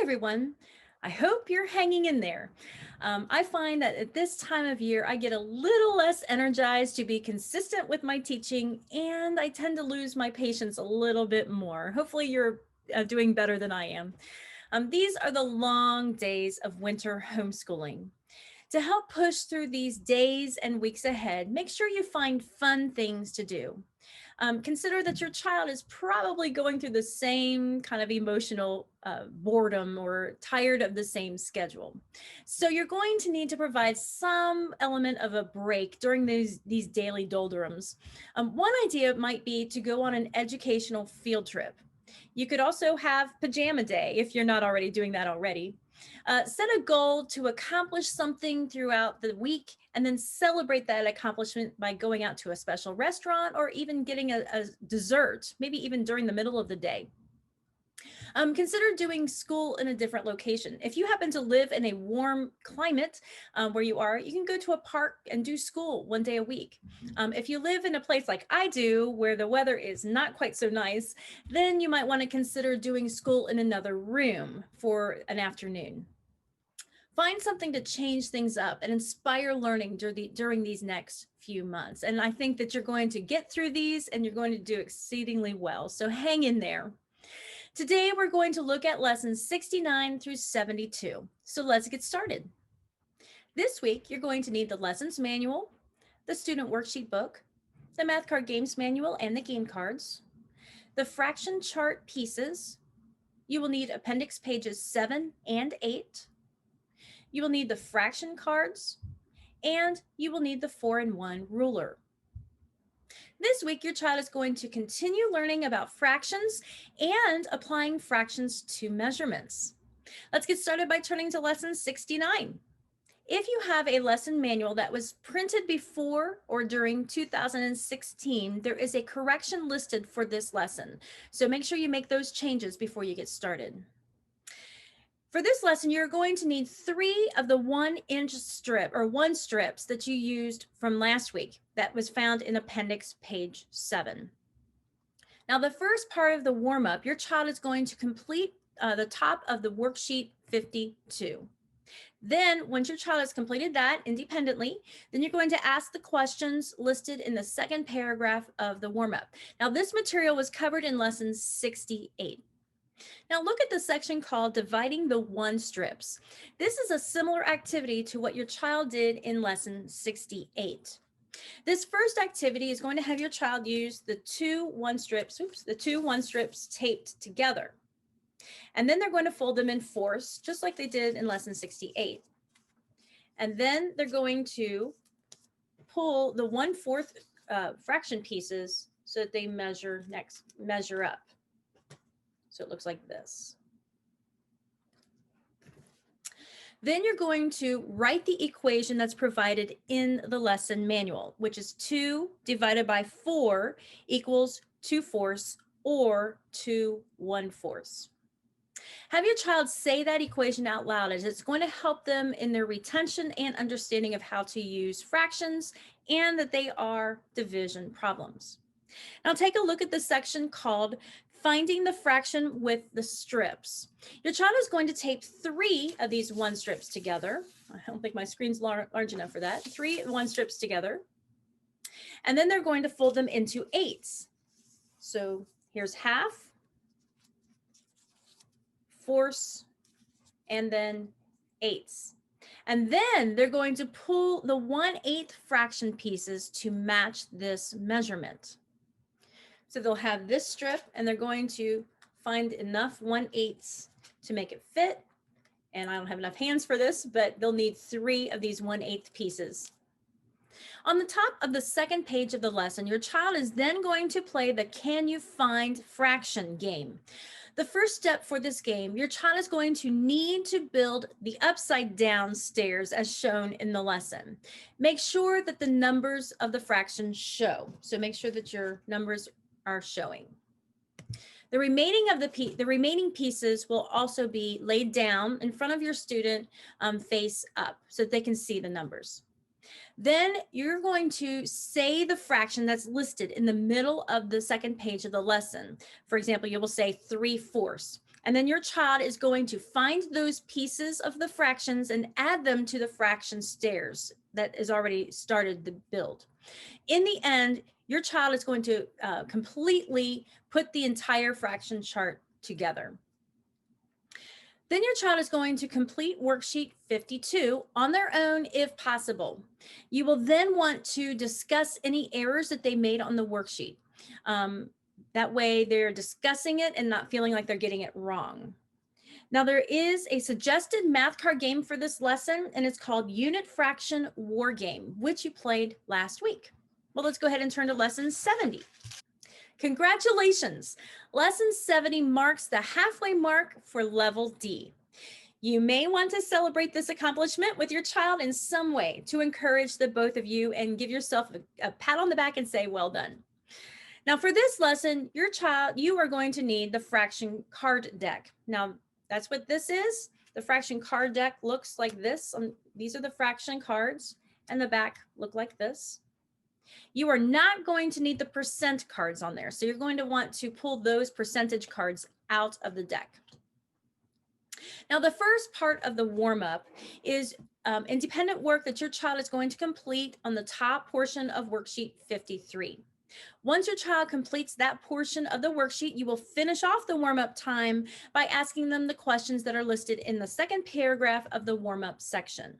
everyone. I hope you're hanging in there. I find that at this time of year, I get a little less energized to be consistent with my teaching, and I tend to lose my patience a little bit more. Hopefully you're doing better than I am. These are the long days of winter homeschooling. To help push through these days and weeks ahead, make sure you find fun things to do. Consider that your child is probably going through the same kind of emotional boredom or tired of the same schedule. So you're going to need to provide some element of a break during these daily doldrums. One idea might be to go on an educational field trip. You could also have pajama day if you're not already doing that already. Set a goal to accomplish something throughout the week and then celebrate that accomplishment by going out to a special restaurant or even getting a dessert, maybe even during the middle of the day. Consider doing school in a different location. If you happen to live in a warm climate where you are, you can go to a park and do school one day a week. If you live in a place like I do, where the weather is not quite so nice, then you might want to consider doing school in another room for an afternoon. Find something to change things up and inspire learning during these next few months. And I think that you're going to get through these and you're going to do exceedingly well. So hang in there. Today, we're going to look at lessons 69 through 72. So let's get started. This week, you're going to need the lessons manual, the student worksheet book, the math card games manual and the game cards, the fraction chart pieces. You will need appendix pages 7 and 8. You will need the fraction cards, and you will need the 4-in-1 ruler. This week, your child is going to continue learning about fractions and applying fractions to measurements. Let's get started by turning to lesson 69. If you have a lesson manual that was printed before or during 2016, there is a correction listed for this lesson. So make sure you make those changes before you get started. For this lesson, you're going to need 3 of the 1-inch strip or 1 strips that you used from last week that was found in appendix page 7. Now, the first part of the warm-up, your child is going to complete the top of the worksheet 52. Then, once your child has completed that independently, then you're going to ask the questions listed in the second paragraph of the warm-up. Now, this material was covered in lesson 68. Now look at the section called Dividing the 1 strips. This is a similar activity to what your child did in lesson 68. This first activity is going to have your child use the two one strips taped together. And then they're going to fold them in fours, just like they did in lesson 68. And then they're going to pull the 1/4 fraction pieces so that they measure up. So it looks like this. Then you're going to write the equation that's provided in the lesson manual, which is 2 divided by 4 equals 2/4 or 2/1/4. Have your child say that equation out loud, as it's going to help them in their retention and understanding of how to use fractions and that they are division problems. Now take a look at the section called Finding the Fraction with the Strips. Your child is going to tape 3 of these 1 strips together. I don't think my screen's large enough for that. 3 1 strips together. And then they're going to fold them into 8s. So here's half, 4ths, and then 8ths. And then they're going to pull the 1/8 fraction pieces to match this measurement. So they'll have this strip and they're going to find enough 1/8 to make it fit. And I don't have enough hands for this, but they'll need 3 of these 1/8 pieces. On the top of the second page of the lesson, your child is then going to play the Can You Find Fraction game. The first step for this game, your child is going to need to build the upside down stairs as shown in the lesson. Make sure that the numbers of the fractions show. So make sure that your numbers are showing. The remaining pieces will also be laid down in front of your student face up so that they can see the numbers. Then you're going to say the fraction that's listed in the middle of the second page of the lesson. For example, you will say 3/4. And then your child is going to find those pieces of the fractions and add them to the fraction stairs that is already started the build. In the end, your child is going to completely put the entire fraction chart together. Then your child is going to complete worksheet 52 on their own if possible. You will then want to discuss any errors that they made on the worksheet. That way they're discussing it and not feeling like they're getting it wrong. Now there is a suggested math card game for this lesson, and it's called Unit Fraction War Game, which you played last week. Well, let's go ahead and turn to lesson 70. Congratulations! Lesson 70 marks the halfway mark for level D. You may want to celebrate this accomplishment with your child in some way to encourage the both of you and give yourself a pat on the back and say, well done. Now for this lesson, you are going to need the fraction card deck. Now that's what this is. The fraction card deck looks like this. These are the fraction cards, and the back look like this. You are not going to need the percent cards on there. So you're going to want to pull those percentage cards out of the deck. Now, the first part of the warm-up is independent work that your child is going to complete on the top portion of worksheet 53. Once your child completes that portion of the worksheet, you will finish off the warm-up time by asking them the questions that are listed in the second paragraph of the warm-up section.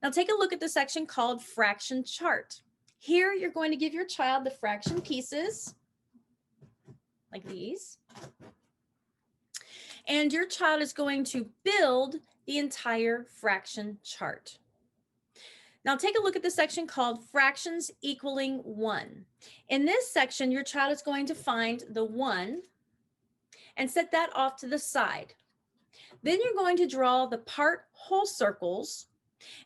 Now, take a look at the section called Fraction Chart. Here, you're going to give your child the fraction pieces, like these. And your child is going to build the entire fraction chart. Now take a look at the section called Fractions Equaling 1. In this section, your child is going to find the 1 and set that off to the side. Then you're going to draw the part whole circles,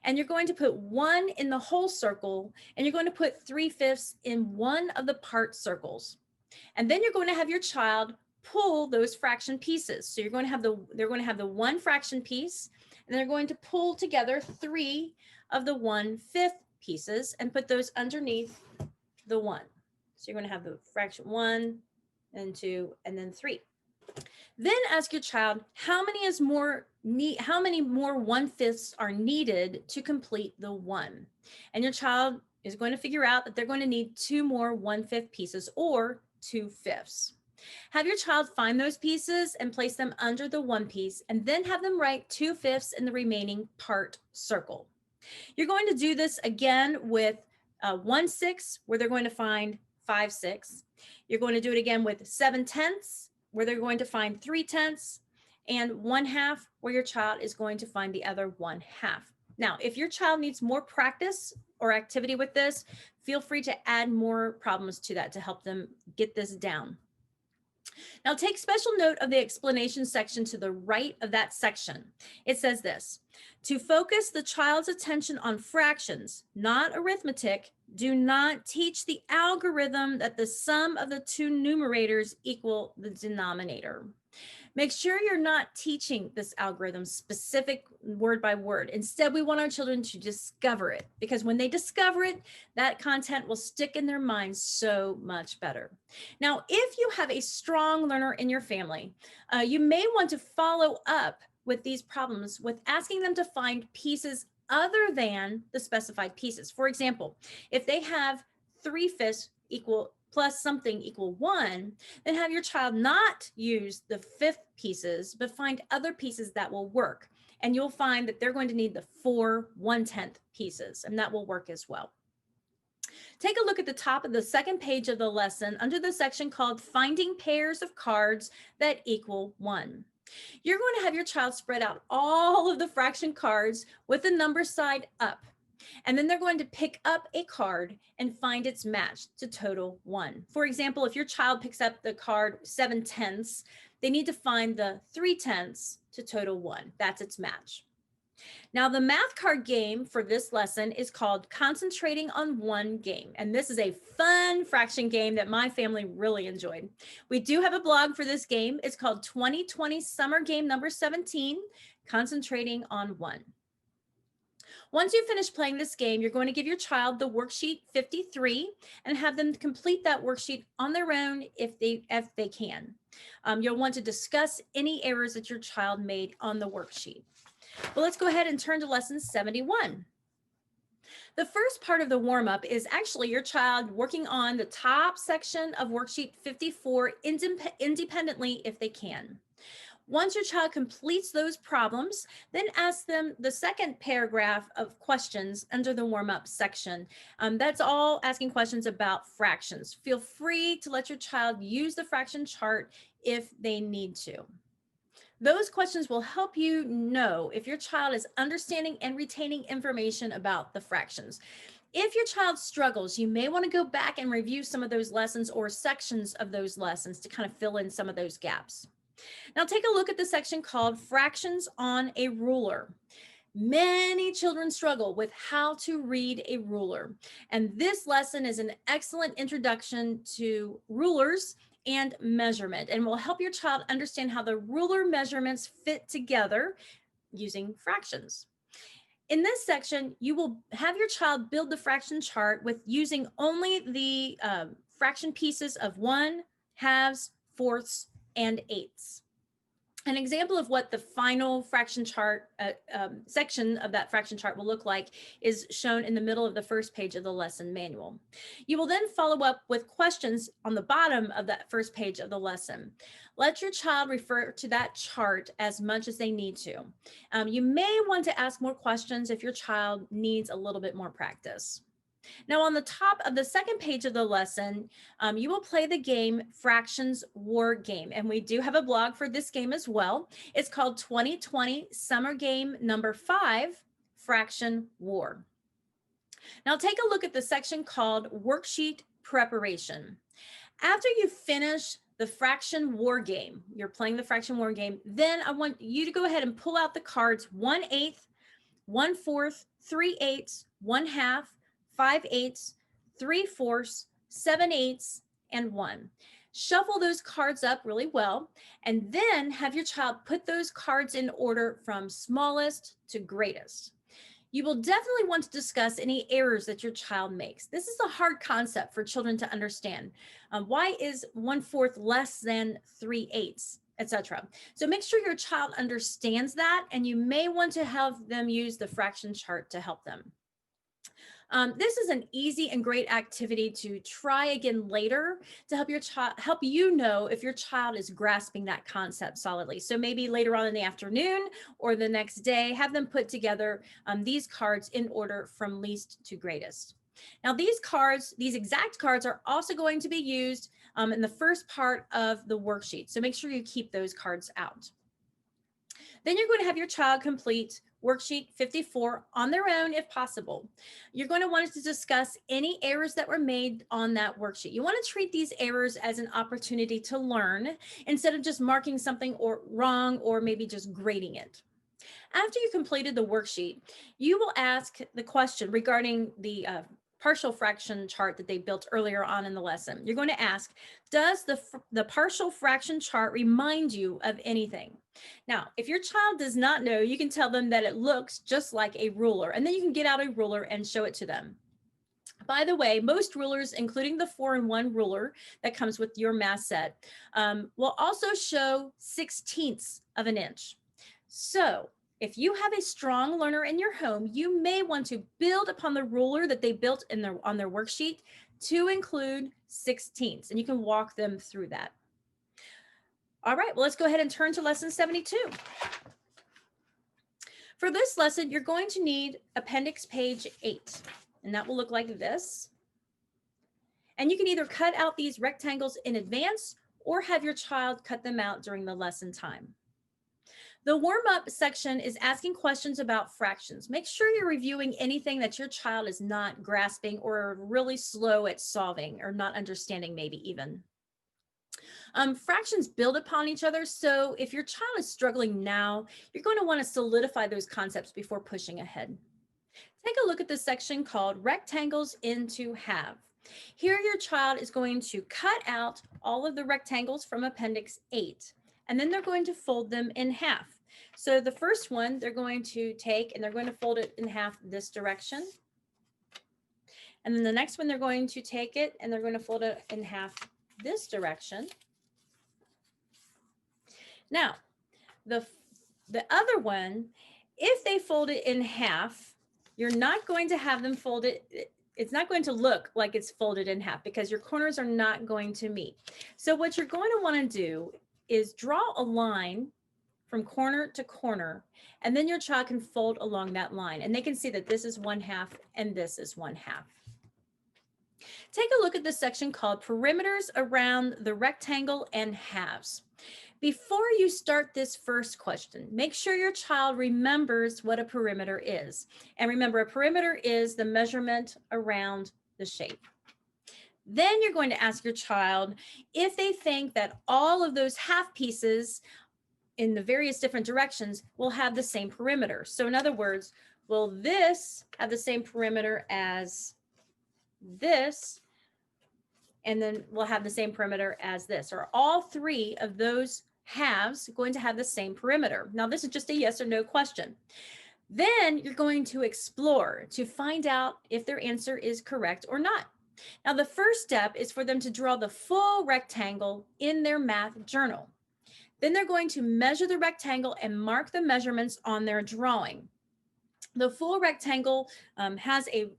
and you're going to put 1 in the whole circle, and you're going to put 3/5 in one of the part circles. And then you're going to have your child pull those fraction pieces. So they're going to have the 1 fraction piece, and they're going to pull together 3 of the 1/5 pieces and put those underneath the 1. So you're going to have the fraction 1 and 2 and then 3. Then ask your child how many more 1/5s are needed to complete the 1. And your child is going to figure out that they're going to need 2 more 1/5 pieces, or 2/5. Have your child find those pieces and place them under the 1 piece, and then have them write 2/5 in the remaining part circle. You're going to do this again with 1/6, where they're going to find 5/6. You're going to do it again with 7/10, where they're going to find 3/10, and 1/2, where your child is going to find the other 1/2. Now, if your child needs more practice or activity with this, feel free to add more problems to that to help them get this down. Now take special note of the explanation section to the right of that section. It says this: to focus the child's attention on fractions, not arithmetic, do not teach the algorithm that the sum of the 2 numerators equal the denominator. Make sure you're not teaching this algorithm specific word by word. Instead, we want our children to discover it, because when they discover it, that content will stick in their minds so much better. Now, if you have a strong learner in your family, you may want to follow up with these problems with asking them to find pieces other than the specified pieces. For example, if they have 3/5 equal plus something equal 1, then have your child not use the 5th pieces, but find other pieces that will work. And you'll find that they're going to need the 4 1/10 pieces, and that will work as well. Take a look at the top of the second page of the lesson under the section called Finding Pairs of Cards That Equal 1. You're going to have your child spread out all of the fraction cards with the number side up. And then they're going to pick up a card and find its match to total 1. For example, if your child picks up the card 7/10, they need to find the 3/10 to total 1. That's its match. Now, the math card game for this lesson is called Concentrating on One Game. And this is a fun fraction game that my family really enjoyed. We do have a blog for this game. It's called 2020 Summer Game Number 17, Concentrating on One. Once you finish playing this game, you're going to give your child the worksheet 53 and have them complete that worksheet on their own if they can. You'll want to discuss any errors that your child made on the worksheet. Well, let's go ahead and turn to lesson 71. The first part of the warm-up is actually your child working on the top section of worksheet 54 independently if they can. Once your child completes those problems, then ask them the second paragraph of questions under the warm-up section. That's all asking questions about fractions. Feel free to let your child use the fraction chart if they need to. Those questions will help you know if your child is understanding and retaining information about the fractions. If your child struggles, you may want to go back and review some of those lessons or sections of those lessons to kind of fill in some of those gaps. Now take a look at the section called Fractions on a Ruler. Many children struggle with how to read a ruler, and this lesson is an excellent introduction to rulers and measurement, and will help your child understand how the ruler measurements fit together using fractions. In this section, you will have your child build the fraction chart with using only the fraction pieces of 1, halves, fourths, and eighths. An example of what the final fraction chart section of that fraction chart will look like is shown in the middle of the first page of the lesson manual. You will then follow up with questions on the bottom of that first page of the lesson. Let your child refer to that chart as much as they need to. You may want to ask more questions if your child needs a little bit more practice. Now on the top of the second page of the lesson, you will play the game Fractions War Game. And we do have a blog for this game as well. It's called 2020 Summer Game Number 5, Fraction War. Now take a look at the section called Worksheet Preparation. After you finish the fraction war game, you're playing the fraction war game, then I want you to go ahead and pull out the cards 1/8, 1/4, 3/8, 1/2, 5/8, 3/4, 7/8, and 1. Shuffle those cards up really well, and then have your child put those cards in order from smallest to greatest. You will definitely want to discuss any errors that your child makes. This is a hard concept for children to understand. Why is 1/4 less than 3/8, etc.? So make sure your child understands that, and you may want to have them use the fraction chart to help them. This is an easy and great activity to try again later to help your child, help you know if your child is grasping that concept solidly. So maybe later on in the afternoon or the next day, have them put together these cards in order from least to greatest. Now these cards, these exact cards are also going to be used in the first part of the worksheet. So make sure you keep those cards out. Then you're going to have your child complete worksheet 54 on their own if possible. You're going to want to discuss any errors that were made on that worksheet. You want to treat these errors as an opportunity to learn instead of just marking something wrong or maybe just grading it. After you completed the worksheet, you will ask the question regarding the partial fraction chart that they built earlier on in the lesson. You're going to ask, does the partial fraction chart remind you of anything? Now, if your child does not know, you can tell them that it looks just like a ruler, and then you can get out a ruler and show it to them. By the way, most rulers, including the 4-in-1 ruler that comes with your math set, will also show 1/16 of an inch. So if you have a strong learner in your home, you may want to build upon the ruler that they built on their worksheet to include 1/16, and you can walk them through that. All right, well, let's go ahead and turn to lesson 72. For this lesson, you're going to need appendix page 8, and that will look like this. And you can either cut out these rectangles in advance or have your child cut them out during the lesson time. The warm-up section is asking questions about fractions. Make sure you're reviewing anything that your child is not grasping or really slow at solving or not understanding maybe even. Fractions build upon each other, so if your child is struggling now, you're going to want to solidify those concepts before pushing ahead. Take a look at the section called Rectangles into Halves. Here your child is going to cut out all of the rectangles from appendix 8. And then they're going to fold them in half. So the first one they're going to take and they're going to fold it in half this direction. And then the next one they're going to take it and they're going to fold it in half this direction. Now, the other one, if they fold it in half, you're not going to have them fold it. It's not going to look like it's folded in half because your corners are not going to meet. So what you're going to want to do is draw a line from corner to corner, and then your child can fold along that line, and they can see that this is 1/2 and this is 1/2. Take a look at the section called Perimeters Around the Rectangle and Halves. Before you start this first question, make sure your child remembers what a perimeter is. And remember, a perimeter is the measurement around the shape. Then you're going to ask your child if they think that all of those half pieces in the various different directions will have the same perimeter. So in other words, will this have the same perimeter as this? And then we'll have the same perimeter as this. Are all three of those halves going to have the same perimeter? Now, this is just a yes or no question. Then you're going to explore to find out if their answer is correct or not. Now, the first step is for them to draw the full rectangle in their math journal. Then they're going to measure the rectangle and mark the measurements on their drawing. The full rectangle has a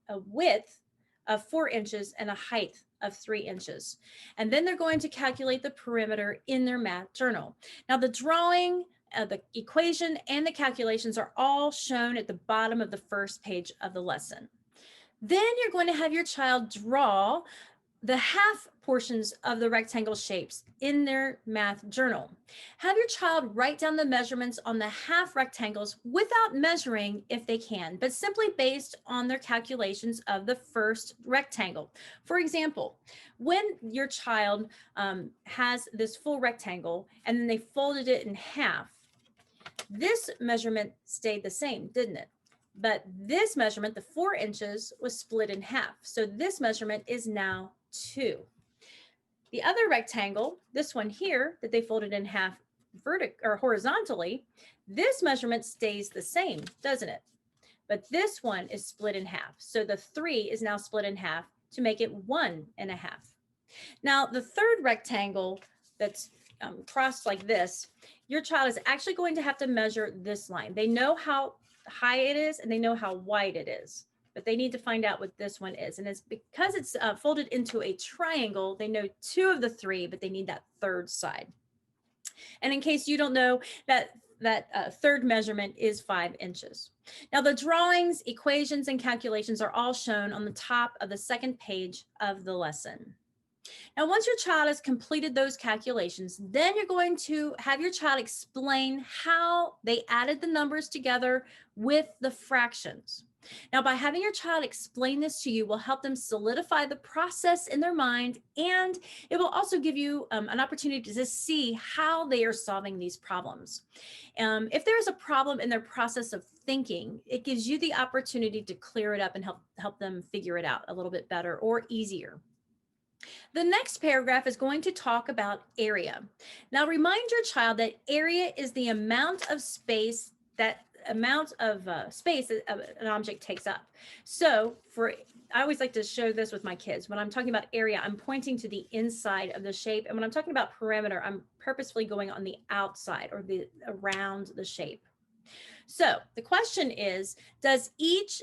width of 4 inches and a height of 3 inches. And then they're going to calculate the perimeter in their math journal. Now the drawing, the equation, and the calculations are all shown at the bottom of the first page of the lesson. Then you're going to have your child draw the half portions of the rectangle shapes in their math journal. Have your child write down the measurements on the half rectangles without measuring if they can, but simply based on their calculations of the first rectangle. For example, when your child has this full rectangle and then they folded it in half, this measurement stayed the same, didn't it? But this measurement, the 4 inches, was split in half. So this measurement is now 2. The other rectangle, this one here that they folded in half horizontally, this measurement stays the same, doesn't it? But this one is split in half. So the 3 is now split in half to make it 1.5. Now the third rectangle that's crossed like this, your child is actually going to have to measure this line. They know how high it is and they know how wide it is, but they need to find out what this one is. And it's because it's folded into a triangle, they know 2 of the 3, but they need that third side. And in case you don't know, that third measurement is 5 inches. Now the drawings, equations, and calculations are all shown on the top of the second page of the lesson. Now, once your child has completed those calculations, then you're going to have your child explain how they added the numbers together with the fractions. Now, by having your child explain this to you will help them solidify the process in their mind, and it will also give you an opportunity to see how they are solving these problems. If there's a problem in their process of thinking, it gives you the opportunity to clear it up and help them figure it out a little bit better or easier. The next paragraph is going to talk about area. Now remind your child that area is the amount of space that an object takes up. So I always like to show this with my kids. When I'm talking about area, I'm pointing to the inside of the shape. And when I'm talking about perimeter, I'm purposefully going on the outside or around the shape. So the question is, does each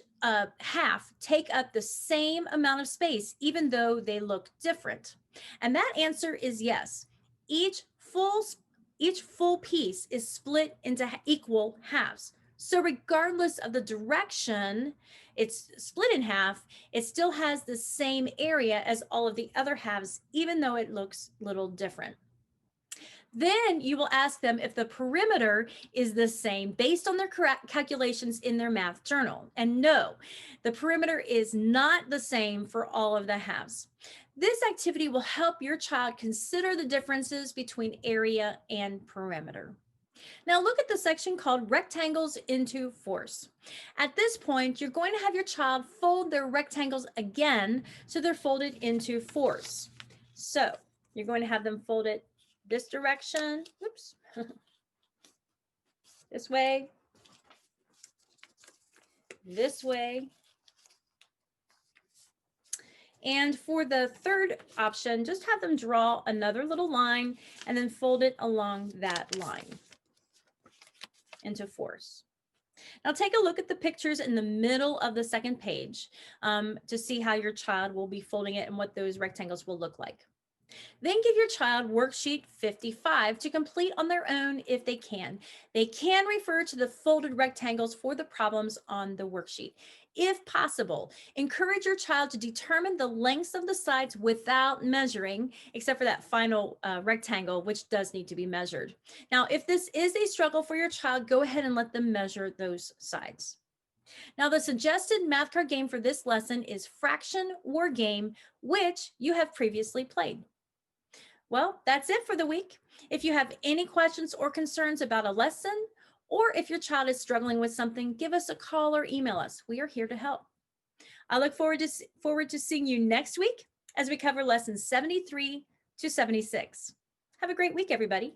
half take up the same amount of space, even though they look different? And that answer is yes. Each full piece is split into equal halves. So regardless of the direction it's split in half, it still has the same area as all of the other halves, even though it looks a little different. Then you will ask them if the perimeter is the same based on their correct calculations in their math journal. And no, the perimeter is not the same for all of the halves. This activity will help your child consider the differences between area and perimeter. Now look at the section called Rectangles into Force. At this point, you're going to have your child fold their rectangles again so they're folded into force. So you're going to have them fold it this direction, oops, this way, And for the third option, just have them draw another little line and then fold it along that line into fours. Now take a look at the pictures in the middle of the second page to see how your child will be folding it and what those rectangles will look like. Then give your child worksheet 55 to complete on their own if they can. They can refer to the folded rectangles for the problems on the worksheet. If possible, encourage your child to determine the lengths of the sides without measuring, except for that final rectangle, which does need to be measured. Now, if this is a struggle for your child, go ahead and let them measure those sides. Now, the suggested math card game for this lesson is Fraction War Game, which you have previously played. Well, that's it for the week. If you have any questions or concerns about a lesson, or if your child is struggling with something, give us a call or email us. We are here to help. I look forward to seeing you next week as we cover lessons 73 to 76. Have a great week, everybody.